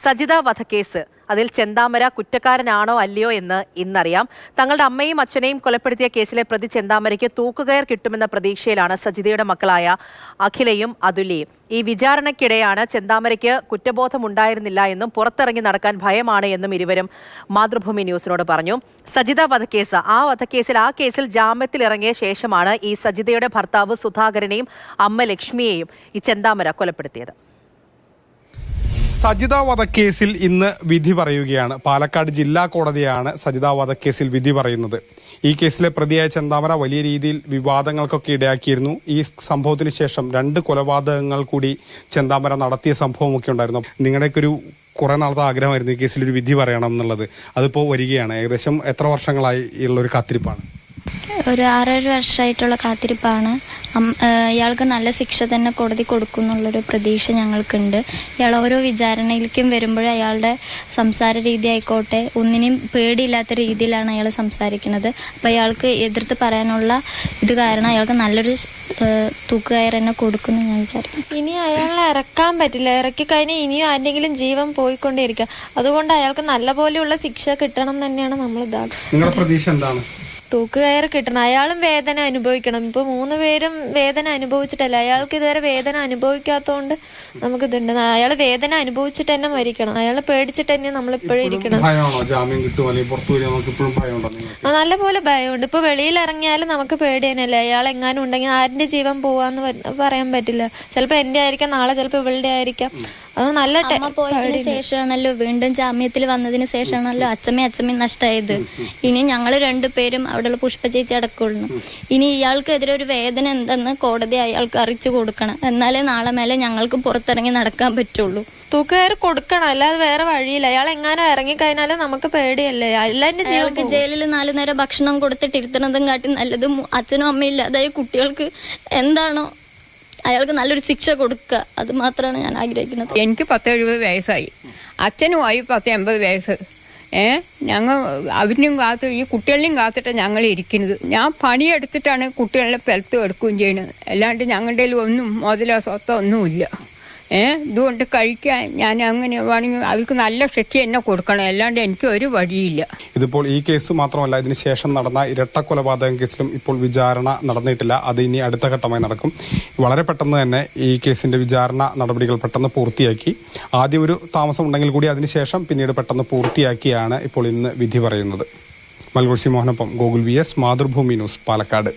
സജിത വധക്കേസ് അതിൽ ചെന്താമര കുറ്റക്കാരനാണോ അല്ലയോ എന്ന് ഇന്നറിയാം. തങ്ങളുടെ അമ്മയും അച്ഛനെയും കൊലപ്പെടുത്തിയ കേസിലെ പ്രതി ചെന്താമരയ്ക്ക് തൂക്കുകയർ കിട്ടുമെന്ന പ്രതീക്ഷയിലാണ് സജിതയുടെ മക്കളായ അഖിലയും അതുല്യയും. ഈ വിചാരണയ്ക്കിടെയാണ് ചെന്താമരയ്ക്ക് കുറ്റബോധമുണ്ടായിരുന്നില്ല എന്നും പുറത്തിറങ്ങി നടക്കാൻ ഭയമാണ് എന്നും ഇരുവരും മാതൃഭൂമി ന്യൂസിനോട് പറഞ്ഞു. സജിത വധക്കേസ് ആ കേസിൽ ജാമ്യത്തിലിറങ്ങിയ ശേഷമാണ് ഈ സജിതയുടെ ഭർത്താവ് സുധാകരനെയും അമ്മ ലക്ഷ്മിയെയും ഈ ചെന്താമര കൊലപ്പെടുത്തിയത്. സജിത വധക്കേസിൽ ഇന്ന് വിധി പറയുകയാണ്. പാലക്കാട് ജില്ലാ കോടതിയാണ് സജിത വധക്കേസിൽ വിധി പറയുന്നത്. ഈ കേസിലെ പ്രതിയായ ചെന്താമര വലിയ രീതിയിൽ വിവാദങ്ങൾക്കൊക്കെ ഇടയാക്കിയിരുന്നു. ഈ സംഭവത്തിന് ശേഷം 2 കൊലപാതകങ്ങൾ കൂടി ചെന്താമര നടത്തിയ സംഭവമൊക്കെ ഉണ്ടായിരുന്നു. നിങ്ങളുടെയൊക്കെ ഒരു കുറെ നാളത്തെ ആഗ്രഹമായിരുന്നു ഈ കേസിൽ ഒരു വിധി പറയണം എന്നുള്ളത്. അതിപ്പോൾ വരികയാണ്. ഏകദേശം എത്ര വർഷങ്ങളായി ഉള്ളൊരു കാത്തിരിപ്പാണ്? ഒരു 6 വർഷമായിട്ടുള്ള കാത്തിരിപ്പാണ്. ഇയാൾക്ക് നല്ല ശിക്ഷ തന്നെ കോടതി കൊടുക്കും എന്നുള്ളൊരു പ്രതീക്ഷ ഞങ്ങൾക്കുണ്ട്. ഇയാൾ ഓരോ വിചാരണയിലേക്കും വരുമ്പോഴും അയാളുടെ സംസാര രീതി ആയിക്കോട്ടെ ഒന്നിനും പേടിയില്ലാത്ത രീതിയിലാണ് അയാൾ സംസാരിക്കുന്നത്. അപ്പോൾ അയാൾക്ക് എതിർത്ത് പറയാനുള്ള ഇത് കാരണം അയാൾക്ക് നല്ലൊരു തൂക്കുകയർ തന്നെ കൊടുക്കുന്നു ഞാൻ വിചാരിക്കും. ഇനി അയാളെ ഇറക്കാൻ പറ്റില്ല. ഇറക്കി കഴിഞ്ഞാൽ ഇനിയും ആരുടെങ്കിലും ജീവൻ പോയിക്കൊണ്ടേയിരിക്കുക. അതുകൊണ്ട് അയാൾക്ക് നല്ല പോലെയുള്ള ശിക്ഷ കിട്ടണം തന്നെയാണ് നമ്മൾ നിങ്ങളുടെ പ്രതീക്ഷ എന്താണ്? തൂക്കുകയർ കിട്ടണം. അയാളും വേദന അനുഭവിക്കണം. ഇപ്പൊ 3 പേരും വേദന അനുഭവിച്ചിട്ടല്ല. അയാൾക്ക് ഇതുവരെ വേദന അനുഭവിക്കാത്തോണ്ട് നമുക്ക് ഇതുണ്ട്. അയാൾ വേദന അനുഭവിച്ചിട്ട് തന്നെ മരിക്കണം. അയാളെ പേടിച്ചിട്ട് തന്നെ നമ്മളിപ്പോഴും ഇരിക്കണം. നല്ല പോലെ ഭയമുണ്ട്. ഇപ്പൊ വെളിയിൽ ഇറങ്ങിയാലും നമുക്ക് പേടി തന്നെയല്ലേ. അയാൾ എങ്ങാനും ഉണ്ടെങ്കിൽ ആരുടെ ജീവൻ പോവാന്ന് പറയാൻ പറ്റില്ല. ചിലപ്പോ എന്റെ ആയിരിക്കാം, നാളെ ചിലപ്പോ ഇവളുടെ ആയിരിക്കാം. അത് നല്ല പോയതിനു ശേഷമാണല്ലോ, വീണ്ടും ജാമ്യത്തിൽ വന്നതിന് ശേഷമാണല്ലോ അച്ഛമ്മയും നഷ്ടമായത്. ഇനി ഞങ്ങൾ 2 പേരും അവിടെയുള്ള പുഷ്പ ചേച്ചി അടക്കമുള്ളൂ. ഇനി ഇയാൾക്കെതിരെ ഒരു വേദന എന്തെന്ന് കോടതി അയാൾക്ക് അറിയിച്ചു കൊടുക്കണം. എന്നാലേ നാളെ മേലെ ഞങ്ങൾക്ക് പുറത്തിറങ്ങി നടക്കാൻ പറ്റുള്ളൂ. തൂക്കുകയർ കൊടുക്കണം, അല്ലാതെ വേറെ വഴിയില്ല. അയാൾ എങ്ങാനും ഇറങ്ങിക്കഴിഞ്ഞാലും നമുക്ക് പേടിയല്ലേ. എല്ലാവരുടെ അയാൾക്ക് ജയിലിൽ 4 നേരം ഭക്ഷണം കൊടുത്തിട്ട് ഇരുത്തണതും കാട്ടി നല്ലതും അച്ഛനും അമ്മയും ഇല്ലാതായ കുട്ടികൾക്ക് എന്താണോ അയാൾക്ക് നല്ലൊരു ശിക്ഷ കൊടുക്കുക. അത് മാത്രമാണ് ഞാൻ ആഗ്രഹിക്കുന്നത്. എനിക്ക് 10-70 വയസ്സായി, അച്ഛനുമായി 10-80 വയസ്സ്. ഞങ്ങൾ അവരിനും കാത്ത് ഈ കുട്ടികളെയും കാത്തിട്ട് ഞങ്ങൾ ഇരിക്കുന്നത്. ഞാൻ പണിയെടുത്തിട്ടാണ് കുട്ടികളെ പെലത്ത് എടുക്കുകയും ചെയ്യുന്നത്. അല്ലാണ്ട് ഞങ്ങളുടെ ഒന്നും മുതലോ സ്വത്തോ ഒന്നുമില്ല. ഇതുകൊണ്ട് കഴിക്കാൻ ഞാൻ അങ്ങനെ വേണമെങ്കിൽ അവർക്ക് നല്ല ശിക്ഷ തന്നെ കൊടുക്കണം. അല്ലാണ്ട് എനിക്ക് ഒരു വഴിയില്ല. ഇതിപ്പോൾ ഈ കേസ് മാത്രമല്ല, ഇതിന് ശേഷം നടന്ന ഇരട്ട കൊലപാതക കേസിലും ഇപ്പോൾ വിചാരണ നടന്നിട്ടില്ല. അത് ഇനി അടുത്ത ഘട്ടമായി നടക്കും. വളരെ പെട്ടെന്ന് തന്നെ ഈ കേസിന്റെ വിചാരണ നടപടികൾ പെട്ടെന്ന് പൂർത്തിയാക്കി. ആദ്യം ഒരു താമസം ഉണ്ടെങ്കിൽ കൂടി അതിനുശേഷം പിന്നീട് പെട്ടെന്ന് പൂർത്തിയാക്കിയാണ് ഇപ്പോൾ ഇന്ന് വിധി പറയുന്നത്. മൽഗോഴ്സി മോഹനൊപ്പം ഗോകുൽ VS, മാതൃഭൂമി ന്യൂസ്, പാലക്കാട്.